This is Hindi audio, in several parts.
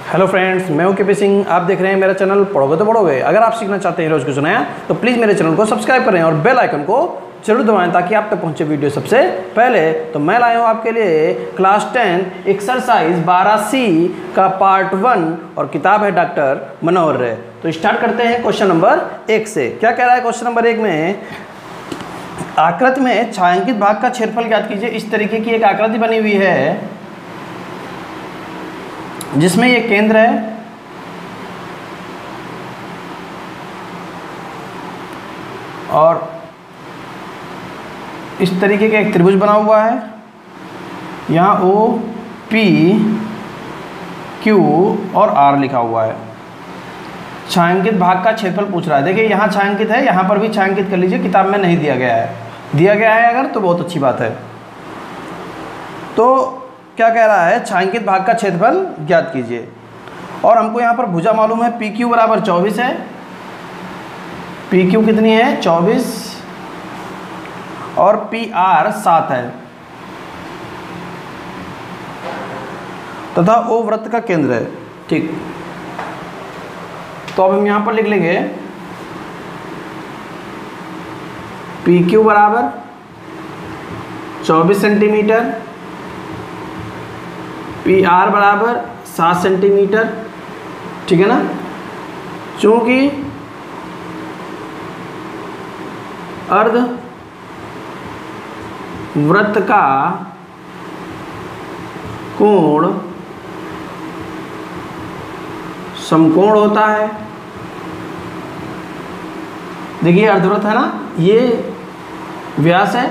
हेलो फ्रेंड्स, मैं हूं केपी सिंह। आप देख रहे हैं मेरा चैनल पढ़ोगे तो पढ़ोगे। अगर आप सीखना चाहते हैं रोज कुछ नया तो प्लीज़ मेरे चैनल को सब्सक्राइब करें और बेल आइकन को जरूर दबाएं ताकि आप तक पहुंचे वीडियो सबसे पहले। तो मैं लाया हूं आपके लिए क्लास 10 एक्सरसाइज 12C का पार्ट 1 और किताब है डॉक्टर मनोहर रे। तो स्टार्ट करते हैं क्वेश्चन नंबर 1 से। क्या कह रहा है क्वेश्चन नंबर 1 में? आकृति में छायांकित भाग का क्षेत्रफल ज्ञात कीजिए। इस तरीके की एक आकृति बनी हुई है जिसमें ये केंद्र है और इस तरीके का एक त्रिभुज बना हुआ है। यहाँ O, P, Q और R लिखा हुआ है। छायांकित भाग का क्षेत्रफल पूछ रहा है। देखिए यहाँ छायांकित है, यहाँ पर भी छायांकित कर लीजिए। किताब में नहीं दिया गया है, दिया गया है अगर तो बहुत अच्छी बात है। तो क्या कह रहा है? छायांकित भाग का क्षेत्रफल ज्ञात कीजिए। और हमको यहाँ पर भुजा मालूम है, पी क्यू बराबर 24 है। पी क्यू कितनी है? 24 और पी आर 7 है तथा ओ वृत्त का केंद्र है। ठीक, तो अब हम यहाँ पर लिख लेंगे पी क्यू बराबर 24 सेंटीमीटर, पी आर बराबर 7 सेंटीमीटर। ठीक है ना? चूंकि अर्ध वृत्त का कोण समकोण होता है। देखिए अर्धवृत्त है ना, ये व्यास है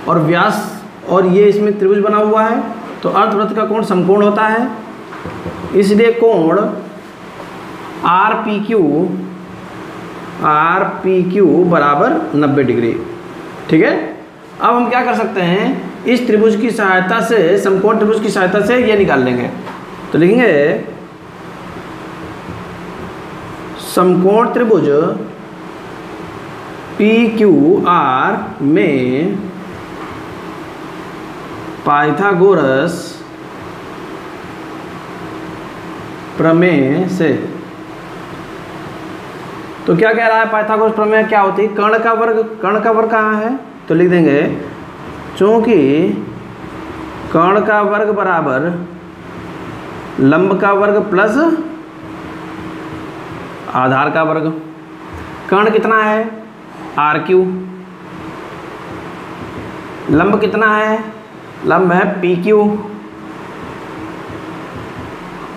और व्यास और ये इसमें त्रिभुज बना हुआ है, तो अर्धवृत्त का कोण समकोण होता है। इसलिए कोण आर पी क्यू बराबर 90 डिग्री। ठीक है? अब हम क्या कर सकते हैं? इस त्रिभुज की सहायता से, समकोण त्रिभुज की सहायता से ये निकाल लेंगे। तो लिखेंगे समकोण त्रिभुज पी क्यू आर में पाइथागोरस प्रमेय से। तो क्या कह रहा है? पाइथागोरस प्रमेय क्या होती है? कर्ण का वर्ग कहाँ है? तो लिख देंगे चूंकि कर्ण का वर्ग बराबर लंब का वर्ग प्लस आधार का वर्ग। कर्ण कितना है? R Q. लंब कितना है? लंब है पी क्यू।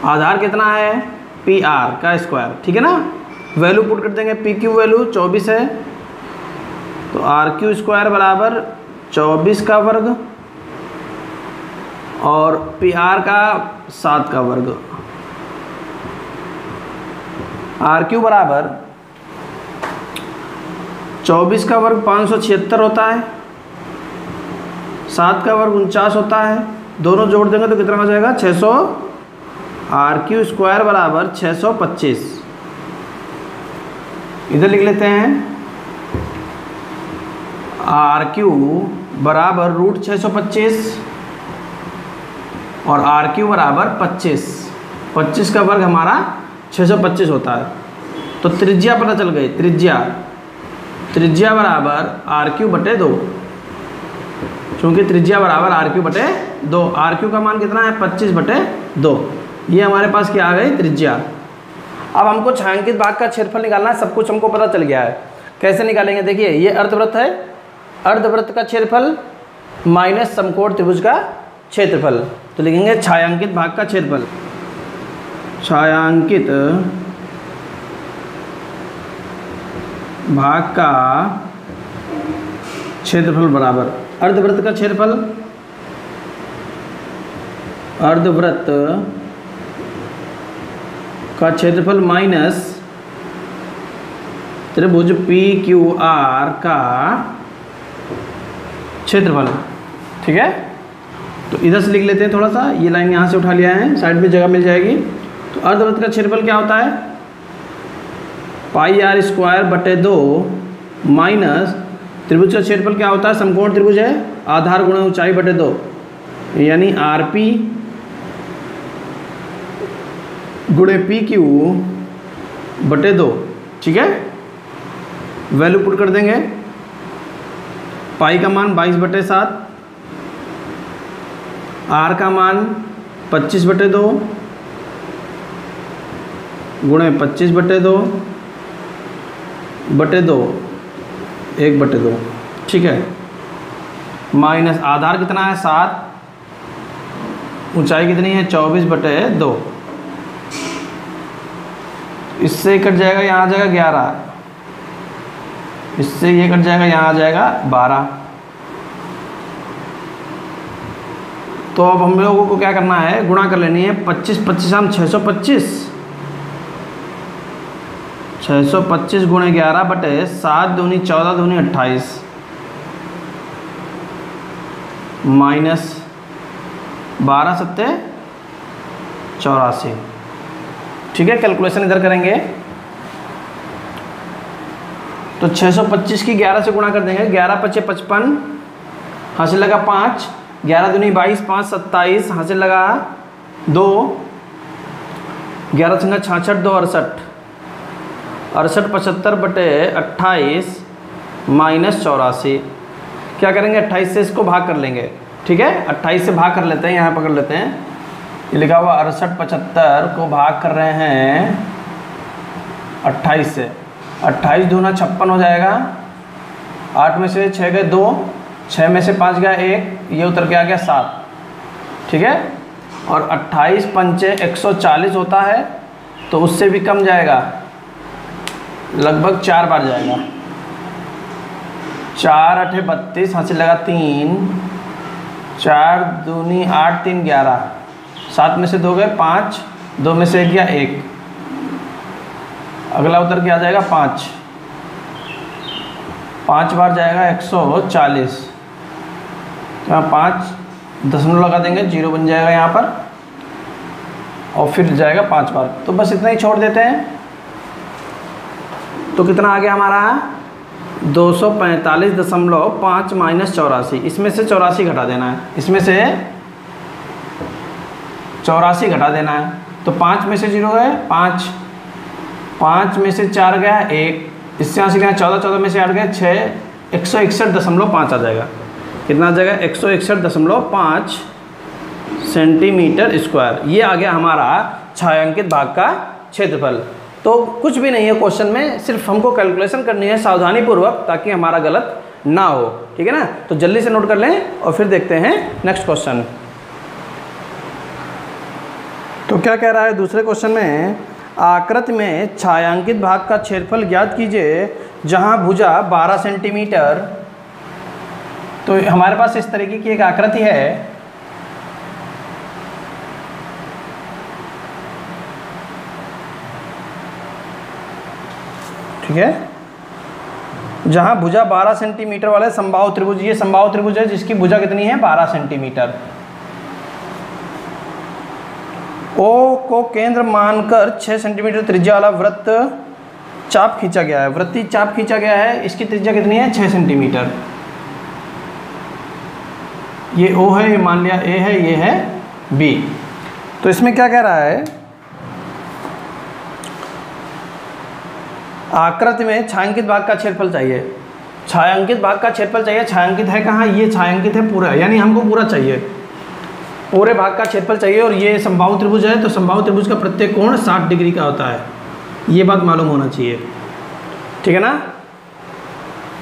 आधार कितना है? पी आर का स्क्वायर। ठीक है ना? वैल्यू पुट कर देंगे। पी क्यू वैल्यू 24 है, तो आर क्यू स्क्वायर बराबर 24 का वर्ग और पी आर का 7 का वर्ग। आर क्यू बराबर 24 का वर्ग 576 होता है, 7 का वर्ग 49 होता है। दोनों जोड़ देंगे तो कितना हो जाएगा? 600। आर क्यू स्क्वायर बराबर 625। इधर लिख लेते हैं आर क्यू बराबर रूट 625 और आर क्यू बराबर 25। 25 का वर्ग हमारा 625 होता है। तो त्रिज्या पता चल गई। त्रिज्या बराबर आर क्यू बटे 2। चूँकि त्रिज्या बराबर आर क्यू बटे 2। आर क्यू का मान कितना है? 25 बटे 2। ये हमारे पास क्या आ गई? त्रिज्या। अब हमको छायांकित भाग का क्षेत्रफल निकालना है। सब कुछ हमको पता चल गया है। कैसे निकालेंगे? देखिए ये अर्धवृत्त है, अर्धवृत्त का क्षेत्रफल माइनस समकोण त्रिभुज का क्षेत्रफल। तो लिखेंगे छायांकित भाग का क्षेत्रफल। छायांकित भाग का क्षेत्रफल बराबर अर्धवृत्त का क्षेत्रफल, अर्धवृत्त का क्षेत्रफल माइनस त्रिभुज पी क्यू आर का क्षेत्रफल। ठीक है? तो इधर से लिख लेते हैं थोड़ा सा। ये लाइन यहाँ से उठा लिया है, साइड में जगह मिल जाएगी। तो अर्धवृत्त का क्षेत्रफल क्या होता है? पाई आर स्क्वायर बटे 2 माइनस त्रिभुज का क्षेत्रफल क्या होता है? समकोण त्रिभुज है, आधार गुणा ऊंचाई बटे 2। यानी आर पी गुणे पी क्यू बटे 2, ठीक है। वैल्यू पुट कर देंगे, पाई का मान 22/7, आर का मान 25/2 गुणे 25/2 बटे 2 1/2, ठीक है। माइनस आधार कितना है 7, ऊंचाई कितनी है 24/2, इससे कट जाएगा, यहाँ आ जाएगा 11, इससे ये कट जाएगा, यहाँ आ जाएगा 12। तो अब हम लोगों को क्या करना है, गुणा कर लेनी है। 25 हम 625, 625 गुणे 11 बटे 7 दूनी 14 दूनी 28 माइनस 12 सत्ते 84, ठीक है। कैलकुलेशन इधर करेंगे तो 625 की 11 से गुणा कर देंगे, 11 × 5 = 55, हासिल लगा 5, 11 दूनी 22, 5 27, हासिल लगा 2, 11 × 66 2 68, 68 75 बटे 28 माइनस 84। क्या करेंगे, 28 से इसको भाग कर लेंगे, ठीक है। 28 से भाग कर लेते हैं, यहाँ पकड़ लेते हैं, ये लिखा हुआ 68 75 को भाग कर रहे हैं 28 से, 28 दूना 56 हो जाएगा, 8 में से 6 गए 2, 6 में से 5 गया 1, ये उतर के आ गया 7, ठीक है। और 28 पंचे 140 होता है, तो उससे भी कम जाएगा, लगभग 4 बार जाएगा। 4 8 32, हासिल लगा 3, 4 दूनी 8 3 11, 7 में से 2 गए 5, 2 में से 1 गया 1, अगला उतर के आ जाएगा 5, 5 बार जाएगा 140, तो यहाँ 5 दशमलव लगा देंगे, 0 बन जाएगा यहाँ पर, और फिर जाएगा 5 बार। तो बस इतना ही छोड़ देते हैं। तो कितना आ गया हमारा 245.5 माइनस 84, इसमें से 84 घटा देना है, इसमें से 84 घटा देना है। तो 5 में से 0 गए 5, 5 में से 4 गया 1, इससे यहाँ से गया 14, 14 में से 8 गए 6, 161.5 आ जाएगा। कितना आ जाएगा 161.5 सेंटीमीटर स्क्वायर। ये आ गया हमारा छायांकित भाग का क्षेत्रफल। तो कुछ भी नहीं है क्वेश्चन में, सिर्फ हमको कैलकुलेशन करनी है सावधानी पूर्वक, ताकि हमारा गलत ना हो, ठीक है ना। तो जल्दी से नोट कर लें और फिर देखते हैं नेक्स्ट क्वेश्चन। तो क्या कह रहा है दूसरे क्वेश्चन में, आकृति में छायांकित भाग का क्षेत्रफल ज्ञात कीजिए जहां भुजा 12 सेंटीमीटर। तो हमारे पास इस तरीके की एक आकृति है, ठीक है, जहां भुजा 12 सेंटीमीटर वाले समबाहु त्रिभुज, ये समबाहु त्रिभुज है जिसकी भुजा कितनी है 12 सेंटीमीटर। ओ को केंद्र मानकर 6 सेंटीमीटर त्रिज्या वाला वृत्त चाप खींचा गया है, वृत्तीय चाप खींचा गया है, इसकी त्रिज्या कितनी है 6 सेंटीमीटर। ये ओ है, ये मान लिया ए है, ये है बी। तो इसमें क्या कह रहा है, आकृति में छायांकित भाग का क्षेत्रफल चाहिए। छायांकित भाग का क्षेत्रफल चाहिए, छायांकित है कहाँ, ये छायांकित है पूरा, यानी हमको पूरा चाहिए, पूरे भाग का क्षेत्रफल चाहिए। और ये समबाहु त्रिभुज है, तो समबाहु त्रिभुज का प्रत्येक कोण 60 डिग्री का होता है, ये बात मालूम होना चाहिए, ठीक है ना।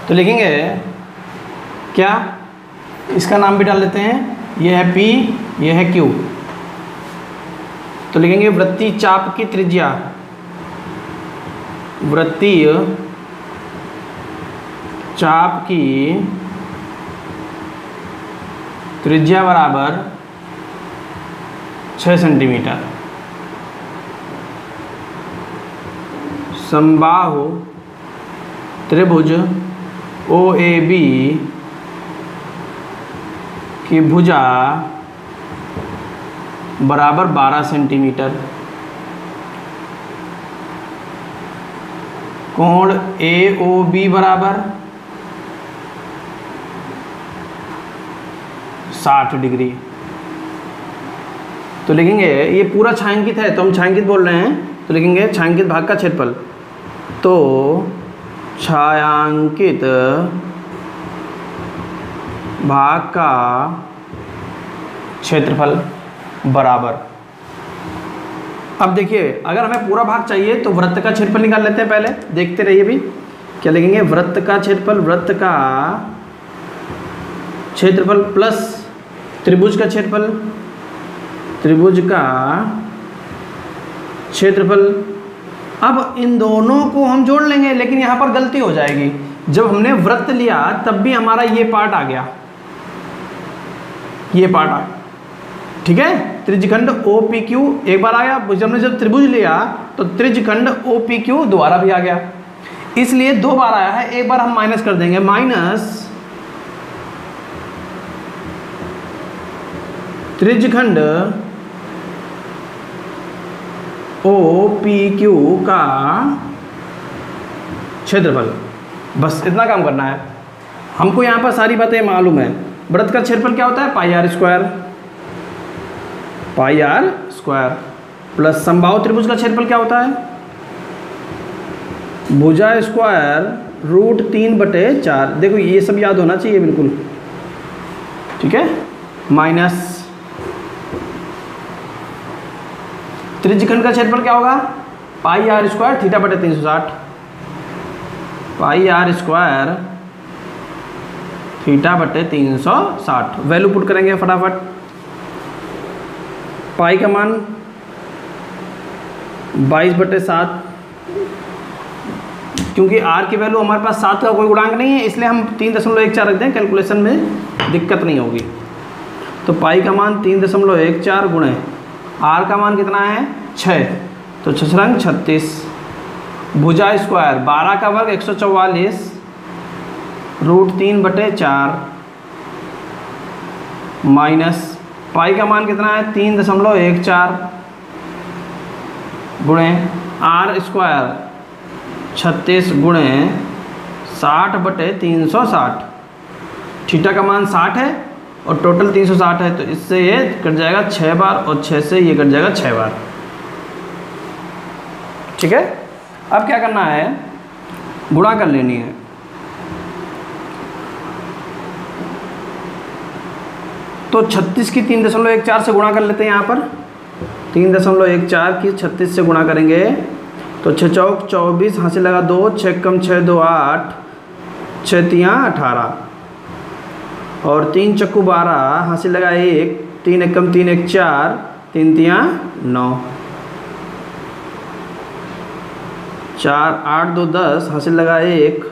तो लिखेंगे क्या, इसका नाम भी डाल देते हैं, ये है P, ये है Q। तो लिखेंगे वृत्तीय चाप की त्रिज्या, वृत्तीय चाप की त्रिज्या बराबर 6 सेंटीमीटर। समबाहु त्रिभुज OAB की भुजा बराबर 12 सेंटीमीटर। कोण AOB बराबर 60 डिग्री। तो तो लिखेंगे ये पूरा छायांकित है तो हम छायांकित बोल रहे हैं, तो लिखेंगे छायांकित भाग का क्षेत्रफल। तो छायांकित भाग का क्षेत्रफल बराबर। अब देखिए अगर हमें पूरा भाग चाहिए तो वृत्त का क्षेत्रफल निकाल लेते हैं, पहले देखते रहिए भी क्या लिखेंगे, वृत्त का क्षेत्रफल, वृत्त का क्षेत्रफल प्लस त्रिभुज का क्षेत्रफल, त्रिभुज का क्षेत्रफल। अब इन दोनों को हम जोड़ लेंगे, लेकिन यहाँ पर गलती हो जाएगी, जब हमने वृत्त लिया तब भी हमारा ये पार्ट आ गया, ये पार्ट आ गया, ठीक है। त्रिज्यखंड OPQ एक बार आया, हमने जब त्रिभुज लिया तो त्रिज्यखंड OPQ दोबारा भी आ गया, इसलिए दो बार आया है, एक बार हम माइनस कर देंगे, माइनस त्रिज्यखंड OPQ का क्षेत्रफल। बस इतना काम करना है हमको, यहाँ पर सारी बातें मालूम है। वृत्त का क्षेत्रफल क्या होता है, pi r square, pi r square plus समबाहु त्रिभुज का क्षेत्रफल क्या होता है, भुजा स्क्वायर √3/4। देखो ये सब याद होना चाहिए बिल्कुल, ठीक है। माइनस त्रिज्यखंड का क्षेत्रफल क्या होगा, pi r square θ/360, pi r square θ/360। Value put करेंगे फटाफट। पाई का मान 22/7, क्योंकि आर की वैल्यू हमारे पास 7 का कोई गुणांक नहीं है, इसलिए हम 3.14 रख दें, कैलकुलेशन में दिक्कत नहीं होगी। तो पाई का मान 3.14 गुणे आर का मान कितना है 6, तो 6 36। भुजा स्क्वायर 12 का वर्ग 144 √3/4 माइनस पाई का मान कितना है 3.14 गुणे आर स्क्वायर 36 गुणे 60/360। थीटा का मान 60 है और टोटल 360 है, तो इससे ये कट जाएगा 6 बार और 6 से ये कट जाएगा 6 बार, ठीक है। अब क्या करना है, गुणा कर लेनी है। तो 36 की 3.14 से गुणा कर लेते हैं। यहाँ पर 3.14 की 36 से गुणा करेंगे तो 6 चौक 24, हासिल लगा 2, 6 कम 6 2 8, 6 तियाँ 18 और 3 चक्कू 12, हासिल लगा 1, 3 एकम 3 1 4, 3 तियाँ 9, 4 8 2 10, हासिल लगा 1,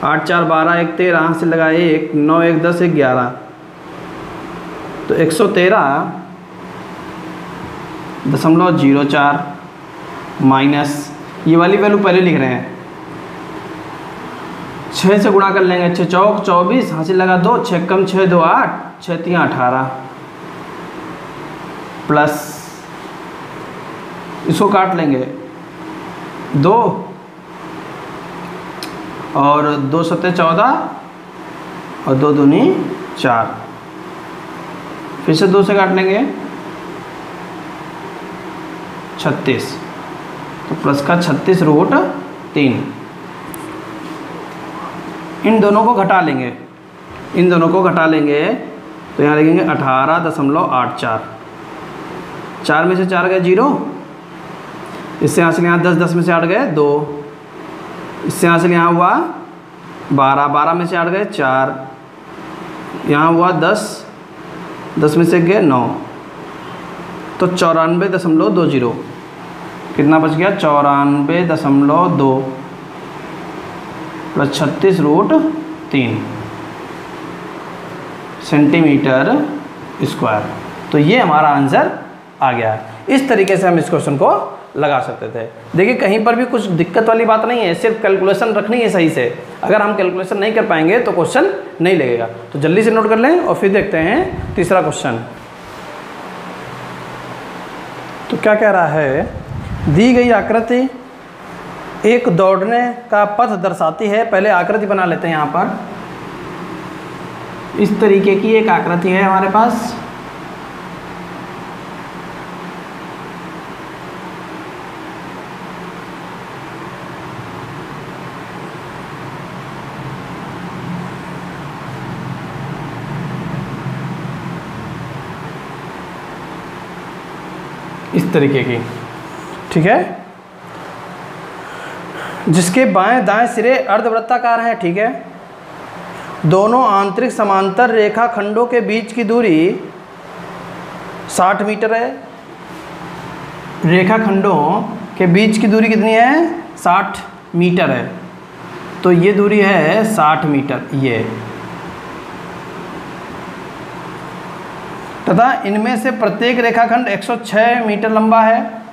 8 4 12 1 13, हासिल लगा 1, 9 1 10 1 11, तो 113.04 माइनस ये वाली वैल्यू पहले लिख रहे हैं, 6 से गुणा कर लेंगे, 6 चौक 24, हासिल लगा 2, 6 कम 6 2 8, 6 तियाँ 18 प्लस इसको काट लेंगे 2 और 2 सत्ते 14 और 2 दूनी 4, फिर से 2 से काट लेंगे 36, तो प्लस का 36√3। इन दोनों को घटा लेंगे, इन दोनों को घटा लेंगे तो यहाँ लिखेंगे 18.84, 4 में से 4 गए 0, इससे यहाँ से यहाँ 10, 10 में से 8 गए 2, इससे यहाँ से यहाँ हुआ 12, 12 में से 8 गए 4, यहाँ हुआ 10, 10 में से गए 9, तो 94.20 कितना बच गया 94.2 प्लस 36√3 सेंटीमीटर स्क्वायर। तो ये हमारा आंसर आ गया है। इस तरीके से हम इस क्वेश्चन को लगा सकते थे। देखिए कहीं पर भी कुछ दिक्कत वाली बात नहीं है, सिर्फ कैलकुलेशन रखनी है सही से। अगर हम कैलकुलेशन नहीं कर पाएंगे तो क्वेश्चन नहीं लगेगा। तो जल्दी से नोट कर लें और फिर देखते हैं तीसरा क्वेश्चन। तो क्या कह रहा है, दी गई आकृति एक दौड़ने का पथ दर्शाती है। पहले आकृति बना लेते हैं। यहाँ पर इस तरीके की एक आकृति है हमारे पास। इस तरीके की, ठीक है, जिसके बाएं दाएं सिरे अर्धवृत्ताकार हैं, ठीक है। दोनों आंतरिक समांतर रेखाखंडों के बीच की दूरी 60 मीटर है। रेखाखंडों के बीच की दूरी कितनी है? 60 मीटर है। तो ये दूरी है 60 मीटर ये, तथा इनमें से प्रत्येक रेखाखंड 106 मीटर लंबा है।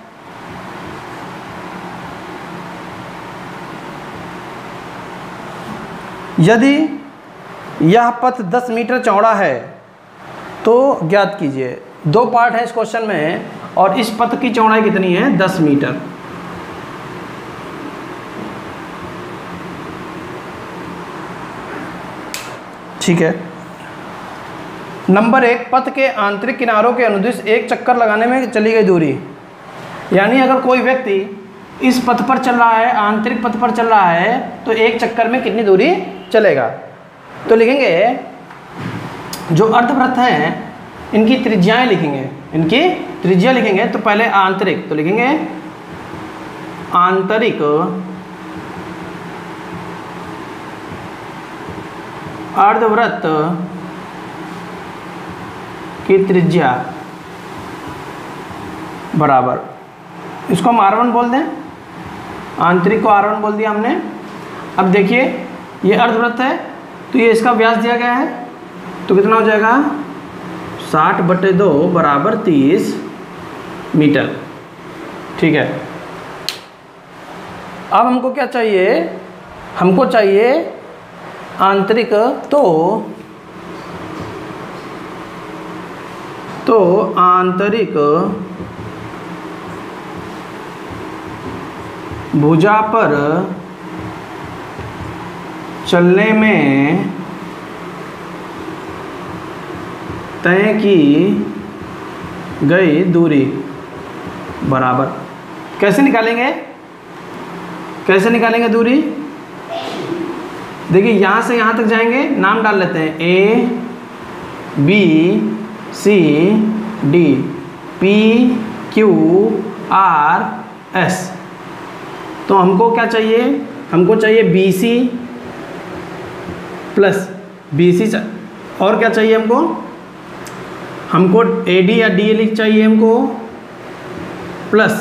यदि यह पथ 10 मीटर चौड़ा है तो ज्ञात कीजिए। दो पार्ट है इस क्वेश्चन में और इस पथ की चौड़ाई कितनी है? 10 मीटर। ठीक है। नंबर 1, पथ के आंतरिक किनारों के अनुदिश एक चक्कर लगाने में चली गई दूरी। यानी अगर कोई व्यक्ति इस पथ पर चल रहा है, आंतरिक पथ पर चल रहा है, तो एक चक्कर में कितनी दूरी चलेगा? तो लिखेंगे जो अर्धवृत्त हैं इनकी त्रिज्याएं लिखेंगे, इनकी त्रिज्या लिखेंगे। तो पहले आंतरिक, तो लिखेंगे आंतरिक अर्धवृत्त की त्रिज्या बराबर, इसको हम R1 बोल दें, आंतरिक को R1 बोल दिया हमने। अब देखिए ये अर्धवृत्त है तो ये इसका व्यास दिया गया है, तो कितना हो जाएगा? 60/2 बराबर 30 मीटर। ठीक है। अब हमको क्या चाहिए? हमको चाहिए आंतरिक, तो आंतरिक भुजा पर चलने में तय की गई दूरी बराबर। कैसे निकालेंगे? कैसे निकालेंगे दूरी? देखिए यहाँ से यहाँ तक जाएंगे, नाम डाल लेते हैं A B C D P Q R S। तो हमको क्या चाहिए? हमको चाहिए BC प्लस BC, और क्या चाहिए हमको? हमको AD या DA चाहिए हमको, प्लस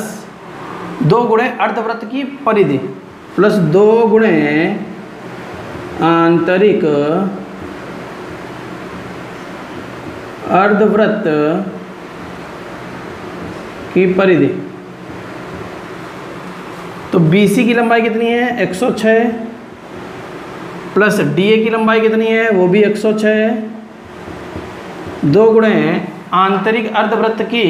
2 गुणे अर्धवृत्त की परिधि, प्लस 2 गुणे आंतरिक अर्धवृत्त की परिधि। तो BC की लंबाई कितनी है? 106, प्लस DA की लंबाई कितनी है? वो भी 106 है। 2 गुणे आंतरिक अर्धवृत्त की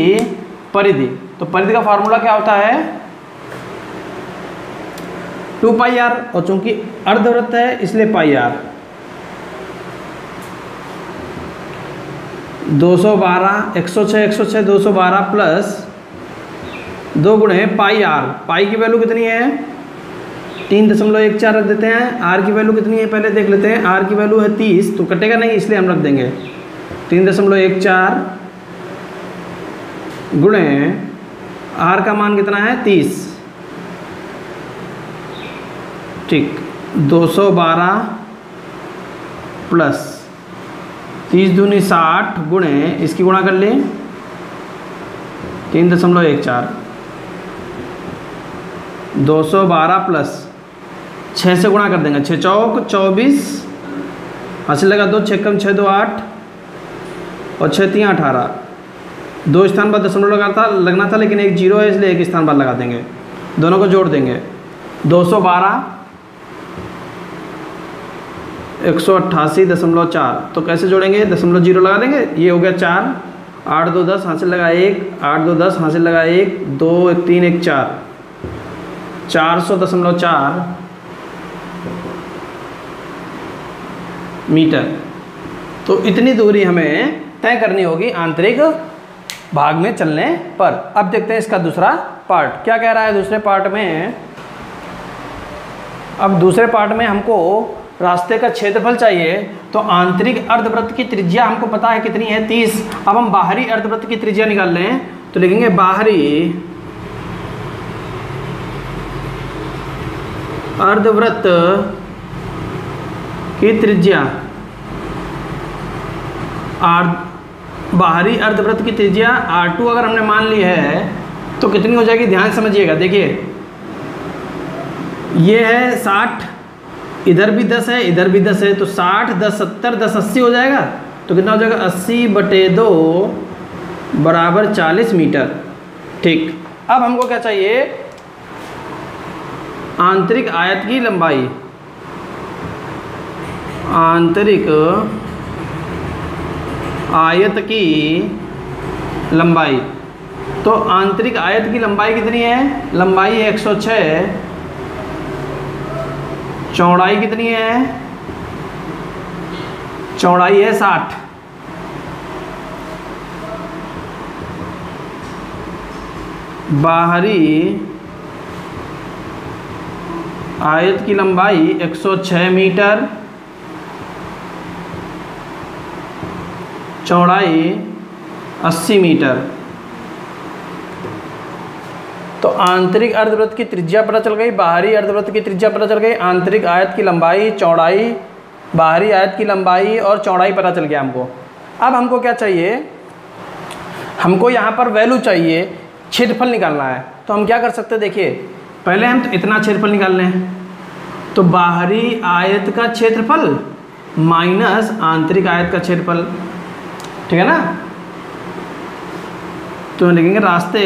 परिधि। तो परिधि का फार्मूला क्या होता है? 2πr, और चूंकि अर्धवृत्त है इसलिए πr। 212, 106 212 प्लस 2 गुणे πr। पाई की वैल्यू कितनी है? 3.14 रख देते हैं। r की वैल्यू कितनी है पहले देख लेते हैं। r की वैल्यू है 30, तो कटेगा नहीं इसलिए हम रख देंगे 3.14 गुणे r का मान कितना है? 30। ठीक, 212 प्लस 30 दूनी 60 गुणे इसकी गुणा कर लें 3.14, 212 प्लस 6 से गुणा कर देंगे, 6 चौक 24, हासिल लगा 2, 6 कम 6 2 8 और 6 3 18। 2 स्थान पर दशमलव लगना था लेकिन एक जीरो है इसलिए एक स्थान पर लगा देंगे, दोनों को जोड़ देंगे। 212 188.4, तो कैसे जोड़ेंगे? दशमलव जीरो लगा देंगे, ये हो गया 4, 8 2 10 हासिल लगा 1, 8 2 10 हासिल लगा 1, 2 1 3 1 4, 400.4 मीटर। तो इतनी दूरी हमें तय करनी होगी आंतरिक भाग में चलने पर। अब देखते हैं इसका दूसरा पार्ट क्या कह रहा है। दूसरे पार्ट में, अब दूसरे पार्ट में हमको रास्ते का क्षेत्रफल चाहिए। तो आंतरिक अर्धवृत्त की त्रिज्या हमको पता है कितनी है? 30। अब हम बाहरी अर्धवृत्त की त्रिज्या निकाल लें तो लिखेंगे बाहरी अर्धवृत्त की त्रिज्या, बाहरी अर्धवृत्त की त्रिज्या R2 अगर हमने मान ली है तो कितनी हो जाएगी, ध्यान समझिएगा। देखिए ये है 60, इधर भी 10 है, इधर भी 10 है, तो 60 10 70 10 80 हो जाएगा। तो कितना हो जाएगा, 80/2 बराबर 40 मीटर। ठीक, अब हमको क्या चाहिए, आंतरिक आयत की लंबाई, आंतरिक आयत की लंबाई। तो आंतरिक आयत की लंबाई कितनी है, लंबाई है 106, चौड़ाई कितनी है, चौड़ाई है 60। बाहरी आयत की लंबाई 106 मीटर, चौड़ाई 80 मीटर। तो आंतरिक अर्धवृत्त की त्रिज्या पता चल गई, बाहरी अर्धवृत्त की त्रिज्या पता चल गई, आंतरिक आयत की लंबाई, चौड़ाई, बाहरी आयत की लंबाई और चौड़ाई पता चल गया हमको। अब हमको क्या चाहिए, हमको यहाँ पर वैल्यू चाहिए, क्षेत्रफल निकालना है। तो हम क्या कर सकते हैं, देखिए पहले हम तो इतना क्षेत्रफल निकाल लें, तो बाहरी आयत का क्षेत्रफल माइनस आंतरिक आयत का क्षेत्रफल, ठीक है ना। तो लिखेंगे रास्ते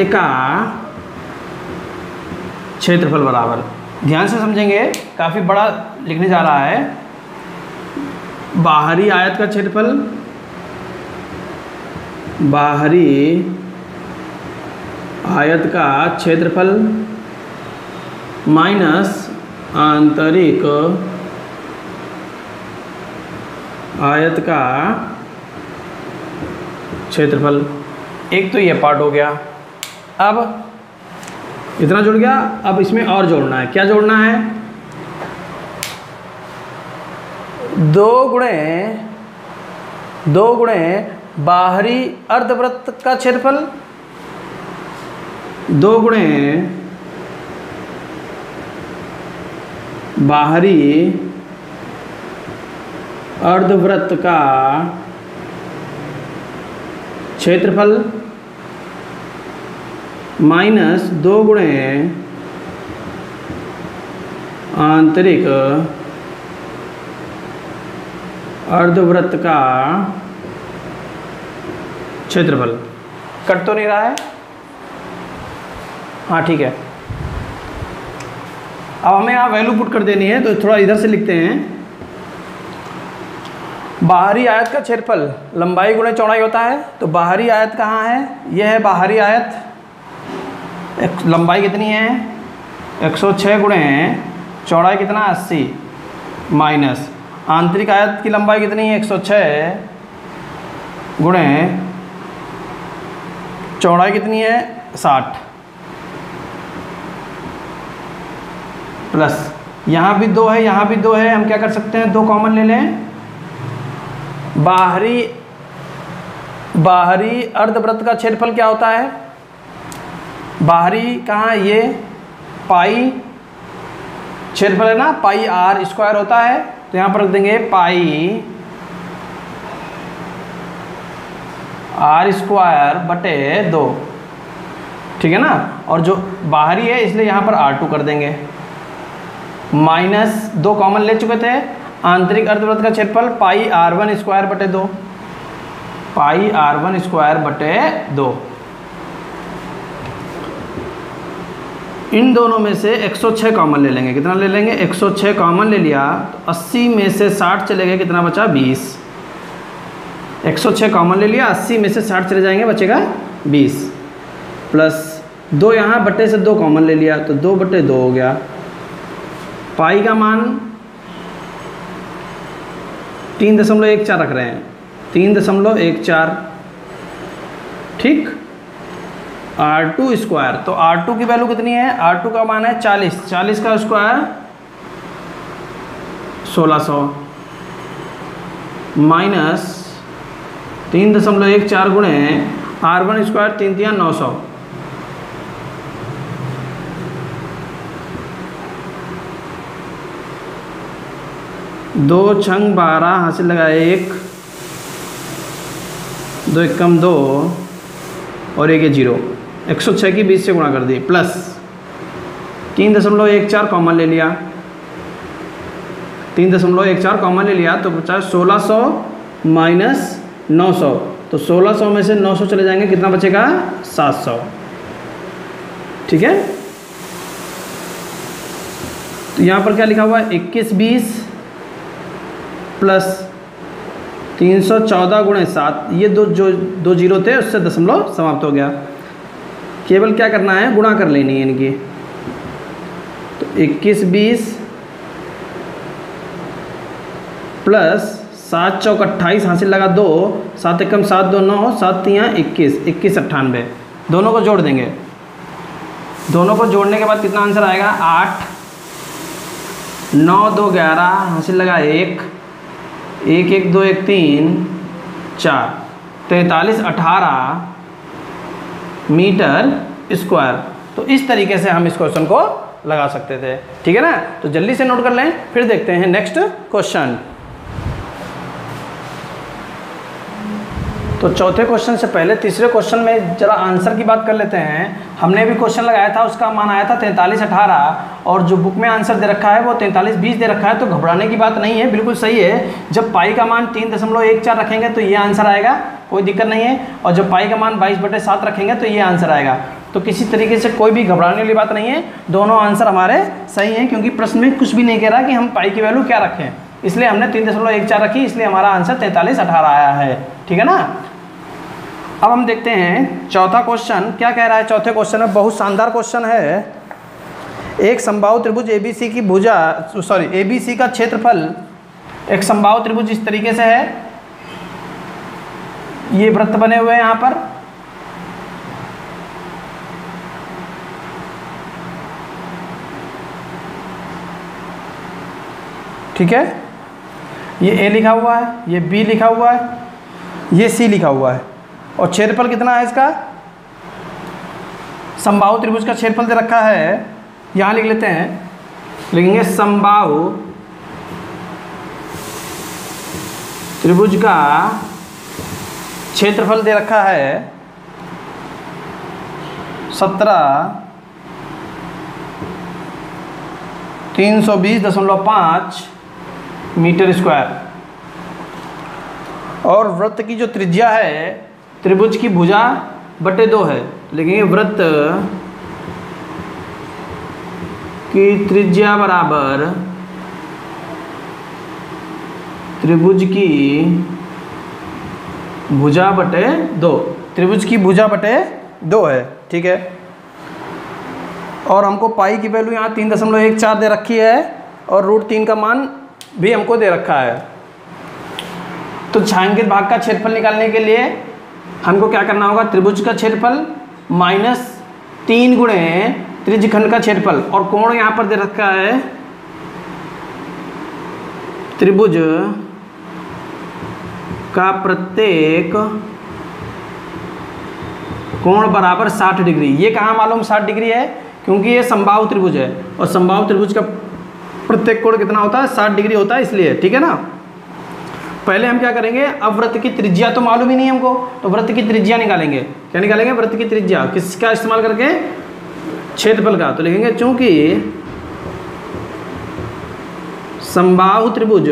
का क्षेत्रफल बराबर, ध्यान से समझेंगे, काफ़ी बड़ा लिखने जा रहा है। बाहरी आयत का क्षेत्रफल, बाहरी आयत का क्षेत्रफल माइनस आंतरिक आयत का क्षेत्रफल। एक तो ये पार्ट हो गया। अब इतना जुड़ गया, अब इसमें और जोड़ना है। क्या जोड़ना है, 2 गुणे बाहरी अर्धवृत्त का क्षेत्रफल, 2 गुणे बाहरी अर्धवृत्त का क्षेत्रफल माइनस 2 गुणे आंतरिक अर्धवृत्त का क्षेत्रफल। कट तो नहीं रहा है, हाँ ठीक है। अब हमें यहाँ वैल्यू पुट कर देनी है, तो थोड़ा इधर से लिखते हैं। बाहरी आयत का क्षेत्रफल लंबाई गुणे चौड़ाई होता है, तो बाहरी आयत कहाँ है, यह है बाहरी आयत। लंबाई कितनी है, 106 गुणे चौड़ाई कितना 80, माइनस आंतरिक आयत की लंबाई कितनी है, 106 गुणे चौड़ाई कितनी है 60, प्लस यहाँ भी 2 है, यहाँ भी 2 है। हम क्या कर सकते हैं, 2 कॉमन ले लें। बाहरी अर्धवृत्त का क्षेत्रफल क्या होता है, बाहरी कहाँ, ये पाई क्षेत्रफल है ना, पाई R स्क्वायर होता है। तो यहाँ पर रख देंगे पाई R स्क्वायर बटे 2, ठीक है ना। और जो बाहरी है इसलिए यहाँ पर R2 कर देंगे, माइनस 2 कॉमन ले चुके थे। आंतरिक अर्धवृत्त का क्षेत्रफल पाई R1 स्क्वायर बटे 2, पाई R1 स्क्वायर बटे 2। इन दोनों में से 106 कॉमन ले लेंगे। कितना ले लेंगे, 106 कॉमन ले लिया तो 80 में से 60 चले गए, कितना बचा 20। 106 कॉमन ले लिया, 80 में से 60 चले जाएंगे, बचेगा 20, प्लस 2 यहाँ बटे से 2 कॉमन ले लिया तो 2 बटे 2 हो गया। पाई का मान 3.14 रख रहे हैं, 3.14, ठीक। R2 स्क्वायर, तो R2 की वैल्यू कितनी है, R2 का मान है 40, 40 का स्क्वायर 1600, माइनस 3.14 गुणे R1 स्क्वायर 3 3 900। दो छंग 12 हासिल लगाए 1, 2 एकम 2 और 1 0। 106 की 20 से गुणा कर दी, प्लस 3.14 कॉमन ले लिया, 3.14 कॉमन ले लिया तो बचा 1600 माइनस 900। तो 1600 में से 900 चले जाएंगे, कितना बचेगा 700। ठीक है, तो यहाँ पर क्या लिखा हुआ है 2120 प्लस 314 गुणे 7। ये दो जीरो थे, उससे दशमलव समाप्त हो गया। केवल क्या करना है, गुणा कर लेनी है इनकी। तो 2120 प्लस 7 चौक 28 हासिल लगा 2, 7 एकम 7 2 9, 7 3 21, 2198। दोनों को जोड़ देंगे। दोनों को जोड़ने के बाद कितना आंसर आएगा 8, 9 2 11 हासिल लगा 1, 1 1 2 1 3 4, 43 18 मीटर स्क्वायर। तो इस तरीके से हम इस क्वेश्चन को लगा सकते थे। ठीक है ना, तो जल्दी से नोट कर लें, फिर देखते हैं नेक्स्ट क्वेश्चन। तो चौथे क्वेश्चन से पहले तीसरे क्वेश्चन में जरा आंसर की बात कर लेते हैं। हमने भी क्वेश्चन लगाया था, उसका मान आया था 43 18 और जो बुक में आंसर दे रखा है वो 43 20 दे रखा है। तो घबराने की बात नहीं है, बिल्कुल सही है। जब पाई का मान 3.14 रखेंगे तो ये आंसर आएगा, कोई दिक्कत नहीं है। और जब पाई का मान 22/7 रखेंगे तो ये आंसर आएगा। तो किसी तरीके से कोई भी घबराने वाली बात नहीं है, दोनों आंसर हमारे सही हैं, क्योंकि प्रश्न में कुछ भी नहीं कह रहा कि हम पाई की वैल्यू क्या रखें, इसलिए हमने 3.14 रखी, इसलिए हमारा आंसर 43 18 आया है। ठीक है ना, अब हम देखते हैं चौथा क्वेश्चन क्या कह रहा है। चौथे क्वेश्चन में बहुत शानदार क्वेश्चन है। एक समबाहु त्रिभुज ABC की भुजा ABC का क्षेत्रफल, एक समबाहु त्रिभुज इस तरीके से है, ये वृत्त बने हुए हैं यहाँ पर, ठीक है। ये A लिखा हुआ है, ये B लिखा हुआ है, ये C लिखा हुआ है। और क्षेत्रफल कितना है इसका, समबाहु त्रिभुज का क्षेत्रफल दे रखा है, यहाँ लिख लेते हैं, लिखेंगे समबाहु त्रिभुज का क्षेत्रफल दे रखा है 17,320.5 मीटर स्क्वायर। और वृत्त की जो त्रिज्या है त्रिभुज की भुजा बटे 2 है, लिखेंगे वृत्त की त्रिज्या बराबर त्रिभुज की भुजा बटे 2। त्रिभुज की भुजा बटे 2 है, ठीक है। और हमको पाई की वैल्यू यहाँ 3.14 दे रखी है और √3 का मान भी हमको दे रखा है। तो छायांकित भाग का क्षेत्रफल निकालने के लिए हमको क्या करना होगा, त्रिभुज का क्षेत्रफल माइनस 3 गुणे त्रिज्यखंड का क्षेत्रफल। और कोण यहाँ पर दे रखा है त्रिभुज का प्रत्येक कोण बराबर 60 डिग्री। ये कहाँ मालूम 60 डिग्री है, क्योंकि ये समबाहु त्रिभुज है और समबाहु त्रिभुज का प्रत्येक कोण कितना होता है 60 डिग्री होता है, इसलिए। ठीक है ना, पहले हम क्या करेंगे, अब वृत्त की त्रिज्या तो मालूम ही नहीं हमको, तो वृत्त की त्रिज्या निकालेंगे। क्या निकालेंगे, वृत्त की त्रिज्या किसका इस्तेमाल करके, क्षेत्रफल का। तो लिखेंगे चूंकि समबाहु त्रिभुज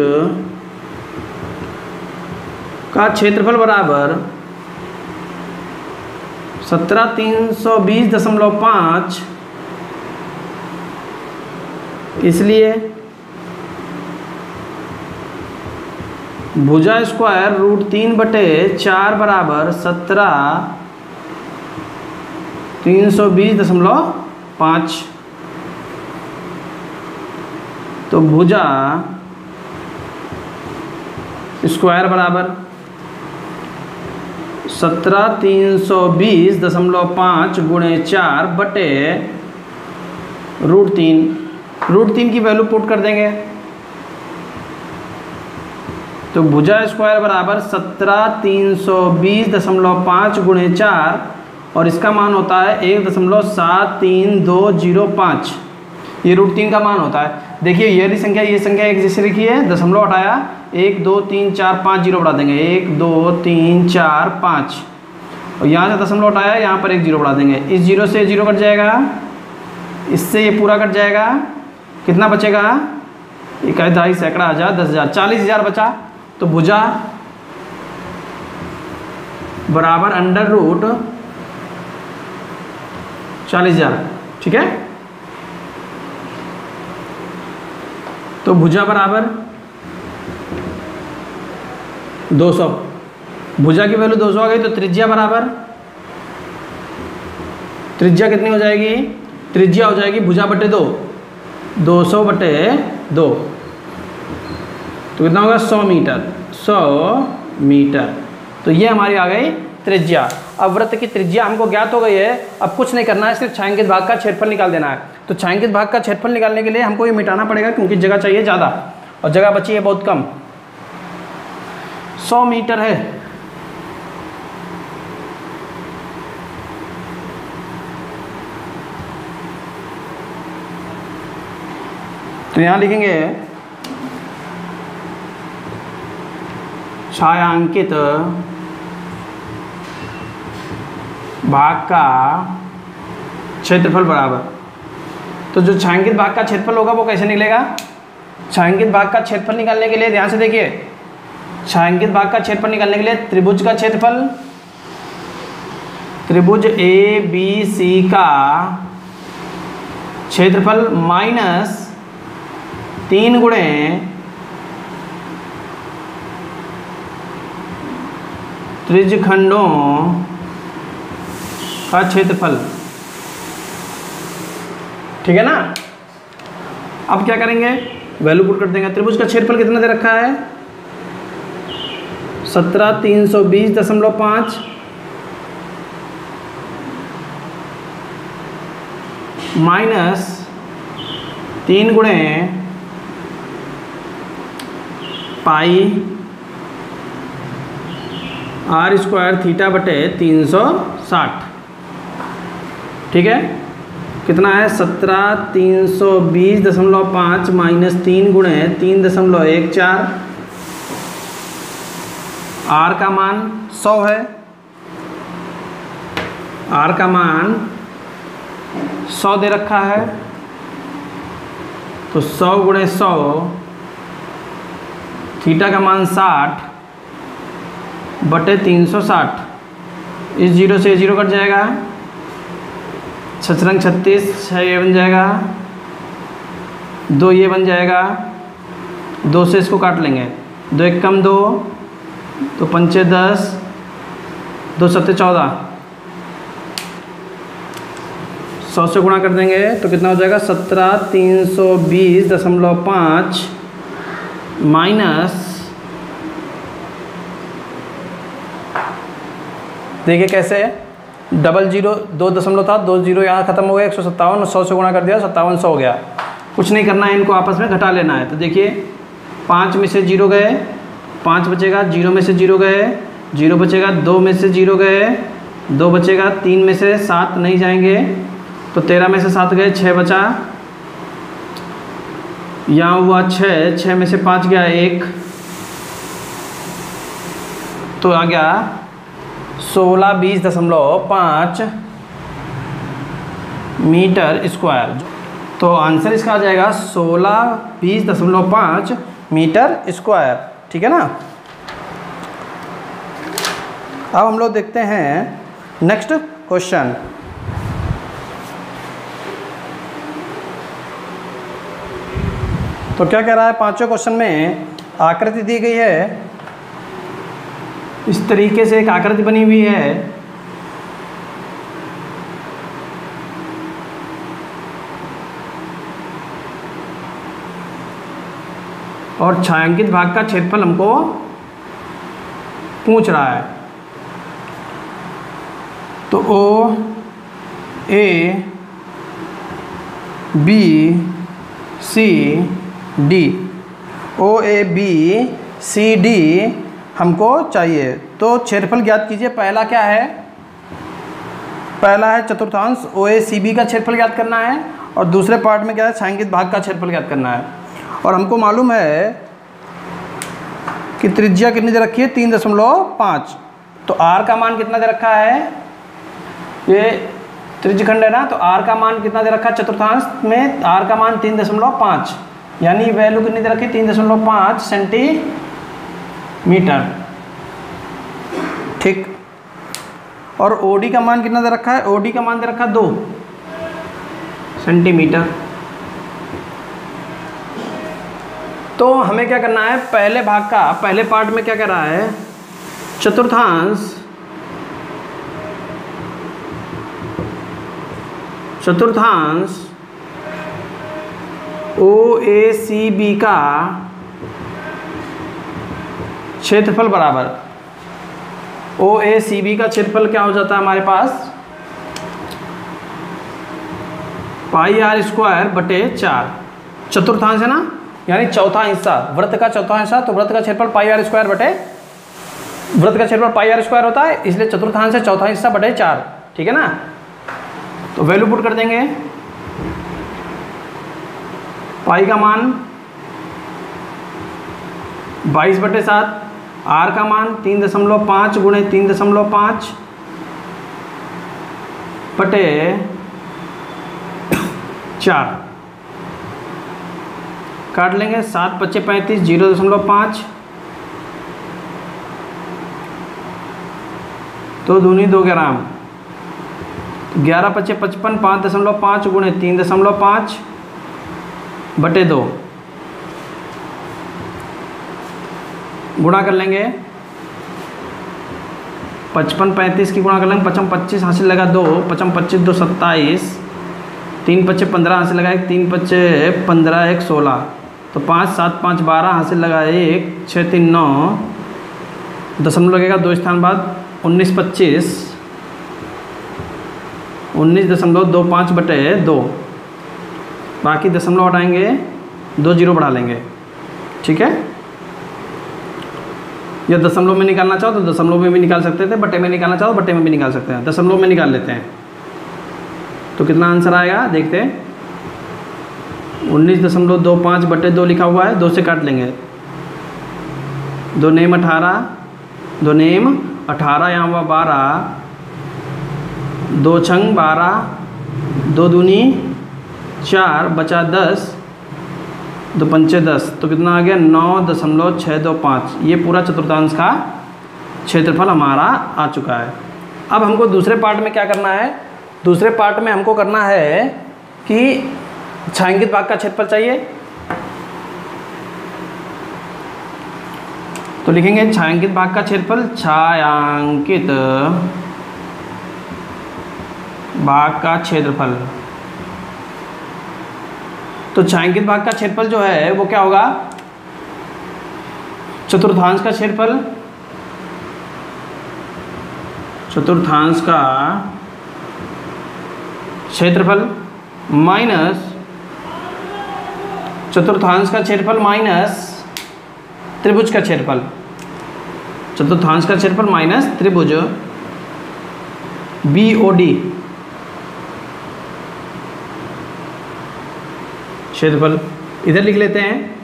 का क्षेत्रफल बराबर 17,320.5, इसलिए भुजा स्क्वायर √3/4 बराबर 17,320.5। तो भुजा स्क्वायर बराबर 17,320.5 गुणे 4 बटे √3। √3 की वैल्यू पुट कर देंगे तो भुजा स्क्वायर बराबर 17,320.5 गुणे 4 और इसका मान होता है 1.73205। ये √3 का मान होता है। देखिए ये संख्या एक जैसे लिखी है, दशमलव हटाया 1 2 3 4 5 जीरो बढ़ा देंगे 1 2 3 4 5 और यहाँ से दशमलव हटाया यहाँ पर 1 जीरो बढ़ा देंगे। इस जीरो से जीरो कट जाएगा, इससे ये पूरा कट जाएगा। कितना बचेगा? 1 दहाई सैकड़ा हज़ार 10,000 40,000 बचा। तो भुजा बराबर √40,000। ठीक है, तो भुजा बराबर 200। भुजा की वैल्यू 200 आ गई तो त्रिज्या बराबर, त्रिज्या कितनी हो जाएगी? त्रिज्या हो जाएगी भुजा बटे 2, 200 बटे 2 तो कितना होगा? 100 मीटर। 100 मीटर। तो ये हमारी आ गई त्रिज्या। अब वृत्त की त्रिज्या हमको ज्ञात हो गई है। अब कुछ नहीं करना है, सिर्फ छायांकित भाग का क्षेत्रफल निकाल देना है। तो छायांकित भाग का क्षेत्रफल निकालने के लिए हमको ये मिटाना पड़ेगा क्योंकि जगह चाहिए ज़्यादा और जगह बची है बहुत कम। 100 मीटर है। तो यहाँ लिखेंगे छायांकित भाग का क्षेत्रफल बराबर। तो जो छायांकित भाग का क्षेत्रफल होगा वो कैसे निकलेगा? छायांकित भाग का क्षेत्रफल निकालने के लिए ध्यान से देखिए, छायांकित भाग का क्षेत्रफल निकालने के लिए त्रिभुज का क्षेत्रफल, त्रिभुज ABC का क्षेत्रफल माइनस 3 गुणे त्रिज्यखंडों का क्षेत्रफल। ठीक है ना? अब क्या करेंगे? वैल्यू पुट कर देंगे। त्रिभुज का क्षेत्रफल कितना दे रखा है? 17,320.5 माइनस 3 गुणे पाई r² थीटा बटे 360। ठीक है, कितना है? 17,320.5 माइनस 3 गुणे 3.14। r का मान 100 है, r का मान 100 दे रखा है। तो 100 गुणे 100, थीटा का मान 60 बटे 360। इस जीरो से जीरो कट जाएगा, 6 रंग 36, 6 ये बन जाएगा, 2 ये बन जाएगा, 2 से इसको काट लेंगे, 2 एक कम 2, तो 5 10, 2 7 14, 100 से गुणा कर देंगे तो कितना हो जाएगा? 17,320.5 माइनस, देखिए कैसे डबल जीरो 2 दशमलव था, 2 जीरो यहाँ खत्म हो गया, 157, 100 से गुणा कर दिया 5700 हो गया। कुछ नहीं करना है, इनको आपस में घटा लेना है। तो देखिए 5 में से 0 गए, 5 बचेगा, 0 में से 0 गए, 0 बचेगा, 2 में से 0 गए, 2 बचेगा, 3 में से 7 नहीं जाएंगे, तो 13 में से 7 गए, 6 बचा, यहाँ हुआ 6, 6 में से 5 गया 1, तो आ गया 1620.5 मीटर स्क्वायर। तो आंसर इसका आ जाएगा 1620.5 मीटर स्क्वायर। ठीक है ना? अब हम लोग देखते हैं नेक्स्ट क्वेश्चन। तो क्या कह रहा है? 5वें क्वेश्चन में आकृति दी गई है, इस तरीके से एक आकृति बनी हुई है, और छायांकित भाग का क्षेत्रफल हमको पूछ रहा है। तो O A B C D, O A B C D हमको चाहिए। तो क्षेत्रफल ज्ञात कीजिए। पहला क्या है, पहला है चतुर्थांश ओ ए सी बी का क्षेत्रफल ज्ञात करना है, और दूसरे पार्ट में क्या है, छायांकित भाग का क्षेत्रफल ज्ञात करना है। और हमको मालूम है कि त्रिज्या कितनी दे रखी है, 3.5। तो आर का मान कितना दे रखा है, ये त्रिज्यखंड है ना, तो आर का मान कितना दे रखा है चतुर्थांश में, आर का मान 3.5, यानी वैल्यू कितनी दे रखी, 3.5 सेंटीमीटर। ठीक। और ओडी का मान कितना दे रखा है, ओडी का मान दे रखा है 2 सेंटीमीटर। तो हमें क्या करना है, पहले भाग का, पहले पार्ट में क्या कह रहा है, चतुर्थांश ओ ए सी बी का क्षेत्रफल बराबर, ओ ए सी बी का क्षेत्रफल क्या हो जाता है हमारे पास, पाई आर स्क्वायर बटे 4। चतुर्थांश है ना, यानी चौथा हिस्सा, वृत्त का चौथा हिस्सा, तो वृत्त का क्षेत्रफल पाई आर स्क्वायर बटे, वृत्त का क्षेत्रफल पाई आर स्क्वायर होता है, इसलिए चतुर्थांश है चौथा हिस्सा बटे 4। ठीक है ना। तो वैल्यू पुट कर देंगे, पाई का मान 22/7, आर का मान 3.5 गुणे 3.5 बटे 4, काट लेंगे, 7 × 5 = 35, 0.5, 2 दूनी 2 ग्राम, 11 × 5 = 55, 5.5 गुणे 3.5 बटे 2, गुणा कर लेंगे, 55 35 की गुणा कर लेंगे, 55 25 हासिल लगा 2, 55 25 2 27, 3 × 5 = 15 हासिल लगा 1, 3 × 5 = 15, 1 16, तो 5 7 5 12 हासिल लगा 1, 6 3 9, दशमलव लगेगा 2 स्थान बाद, 19 25, 19.25 बटे 2, बाकी दशमलव हटाएंगे, 2 0 बढ़ा लेंगे। ठीक है। या दशमलव में निकालना चाहो तो दशमलव में भी निकाल सकते थे, बटे में निकालना चाहो तो बटे में भी निकाल सकते हैं, दशमलव में निकाल लेते हैं। तो कितना आंसर आएगा देखते हैं, 19.25 बटे 2 लिखा हुआ है, 2 से काट लेंगे, 2 नेम 18, 2 नेम 18, यहाँ हुआ 12, 2 छंग 12, 2 दूनी 4, बचा 10, 2 पंचे 10, तो कितना आ गया 9.625। ये पूरा चतुर्थांश का क्षेत्रफल हमारा आ चुका है। अब हमको दूसरे पार्ट में क्या करना है, दूसरे पार्ट में हमको करना है कि छायांकित भाग का क्षेत्रफल चाहिए। तो लिखेंगे छायांकित भाग का क्षेत्रफल, छायांकित भाग का क्षेत्रफल। तो छायांकित भाग का क्षेत्रफल जो है वो क्या होगा, चतुर्थांश का क्षेत्रफल, चतुर्थांश का क्षेत्रफल माइनस चतुर्थांश का क्षेत्रफल माइनस त्रिभुज का क्षेत्रफल, चतुर्थांश का क्षेत्रफल माइनस त्रिभुज BOD क्षेत्रफल। इधर लिख लेते हैं,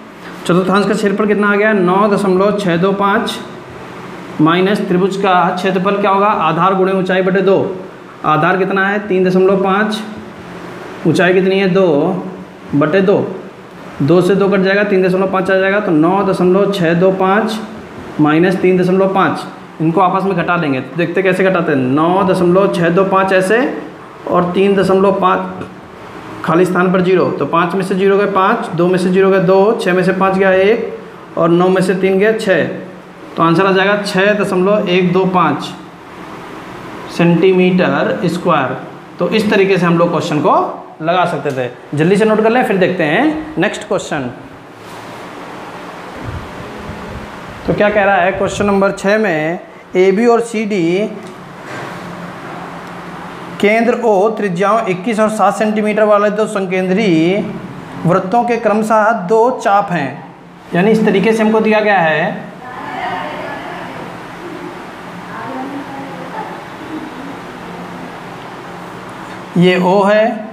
चतुर्थांश का क्षेत्रफल कितना आ गया 9.625 माइनस त्रिभुज का क्षेत्रफल क्या होगा, आधार गुणे ऊंचाई बटे 2। आधार कितना है 3.5, ऊंचाई कितनी है 2 बटे 2, 2 से 2 कट जाएगा, 3.5 आ जाएगा, तो 9.625 माइनस 3.5, इनको आपस में घटा लेंगे। तो देखते कैसे घटाते हैं, 9.625 ऐसे और 3.5 खाली स्थान पर 0, तो 5 में से 0 गए 5, 2 में से 0 गए 2, 6 में से 5 गया 1 और 9 में से 3 गया 6, तो आंसर आ जाएगा 6.125 सेंटीमीटर स्क्वायर। तो इस तरीके से हम लोग क्वेश्चन को लगा सकते थे। जल्दी से नोट कर लें, फिर देखते हैं नेक्स्ट क्वेश्चन। तो क्या कह रहा है क्वेश्चन नंबर 6 में, AB और CD केंद्र O त्रिज्याओं 21 और 7 सेंटीमीटर वाले 2 संकेंद्री वृत्तों के क्रमशः 2 चाप हैं। यानी इस तरीके से हमको दिया गया है ये O है,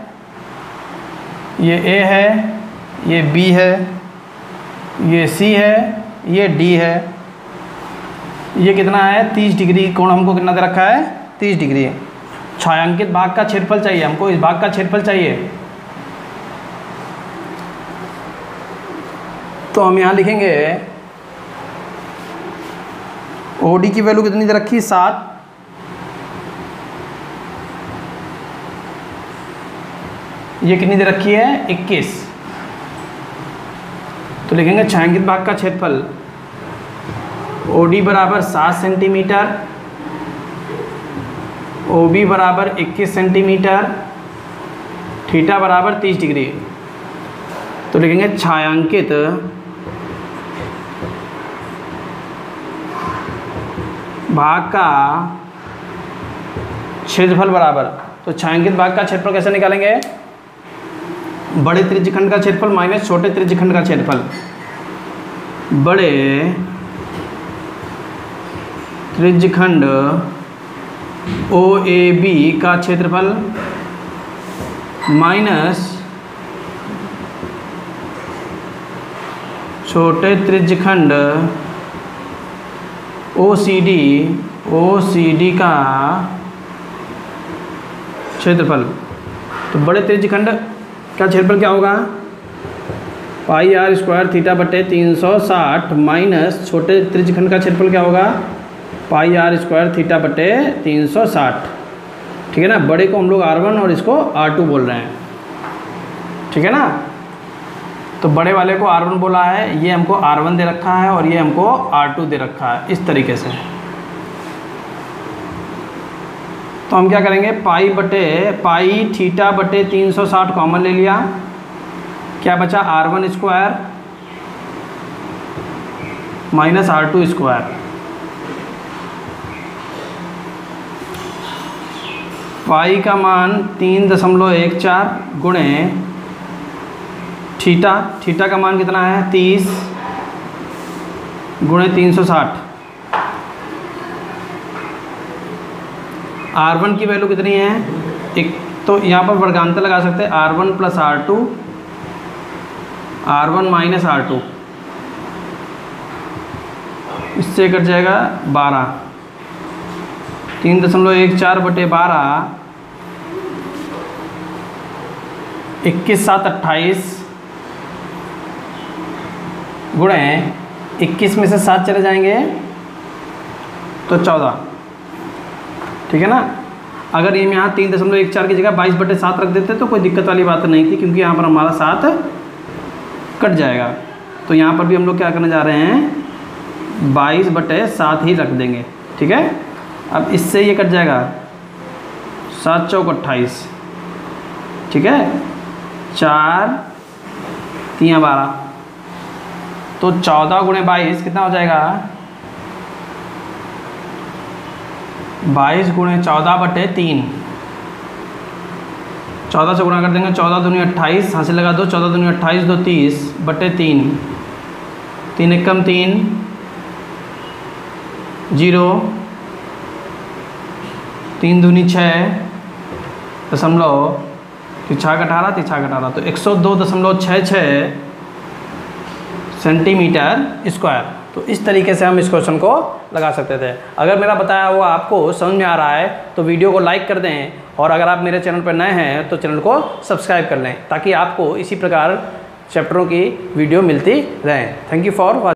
ये A है, ये B है, ये C है, ये D है। ये कितना है 30 डिग्री कोण हमको कितना दे रखा है 30 डिग्री। छायांकित भाग का क्षेत्रफल चाहिए हमको, इस भाग का क्षेत्रफल चाहिए। तो हम यहाँ लिखेंगे OD की वैल्यू कितनी दे रखी है 7, ये कितनी दे रखी है 21। तो लिखेंगे छायांकित भाग का क्षेत्रफल OD बराबर 7 सेंटीमीटर, OB बराबर 21 सेंटीमीटर, थीटा बराबर 30 डिग्री। तो लिखेंगे छायांकित भाग का क्षेत्रफल बराबर, तो छायांकित भाग का क्षेत्रफल कैसे निकालेंगे, बड़े त्रिज्यखंड का क्षेत्रफल माइनस छोटे त्रिज्यखंड का क्षेत्रफल। बड़े त्रिज्यखंड OAB का क्षेत्रफल माइनस छोटे त्रिज्यखंड OCD का क्षेत्रफल। तो बड़े त्रिज्यखंड का क्षेत्रफल क्या होगा पाई आर स्क्वायर थीटा बटे 360 माइनस छोटे त्रिज्यखंड का क्षेत्रफल क्या होगा पाई आर स्क्वायर थीटा बटे 360। ठीक है ना, बड़े को हम लोग R1 और इसको R2 बोल रहे हैं। ठीक है ना, तो बड़े वाले को R1 बोला है, ये हमको R1 दे रखा है और ये हमको R2 दे रखा है इस तरीके से। तो हम क्या करेंगे पाई थीटा बटे 360 कॉमन ले लिया, क्या बचा R1 square minus R2 square. पाई का मान 3.14 गुणे थीटा का मान कितना है 30 गुणे 360। R1 की वैल्यू कितनी है एक, तो यहाँ पर वर्गांतर लगा सकते हैं R1 plus R2, R1 minus R2, इससे कट जाएगा 12, 3.14 बटे 12, 21 7 28 गुणे 21 में से 7 चले जाएंगे तो 14। ठीक है ना, अगर ये यहाँ 3.14 की जगह 22 बटे 7 रख देते तो कोई दिक्कत वाली बात नहीं थी, क्योंकि यहाँ पर हमारा 7 कट जाएगा। तो यहाँ पर भी हम लोग क्या करने जा रहे हैं 22 बटे 7 ही रख देंगे। ठीक है, अब इससे ये कट जाएगा 7 चौक 28। ठीक है, 4 3 12, तो 14 गुणे 22 कितना हो जाएगा 22 गुणे 14 बटे 3। 14 से गुणा कर देंगे, 14 दूनी 28, हासिल लगा दो, 14 दूनी 28 2 30 बटे 3, 3 एकम 3 0, 3 दूनी 6 दशमलव, तिरछाक 18, तो 102.66 सेंटीमीटर स्क्वायर। तो इस तरीके से हम इस क्वेश्चन को लगा सकते थे। अगर मेरा बताया हुआ आपको समझ में आ रहा है तो वीडियो को लाइक कर दें, और अगर आप मेरे चैनल पर नए हैं तो चैनल को सब्सक्राइब कर लें, ताकि आपको इसी प्रकार चैप्टरों की वीडियो मिलती रहे। Thank you for watching.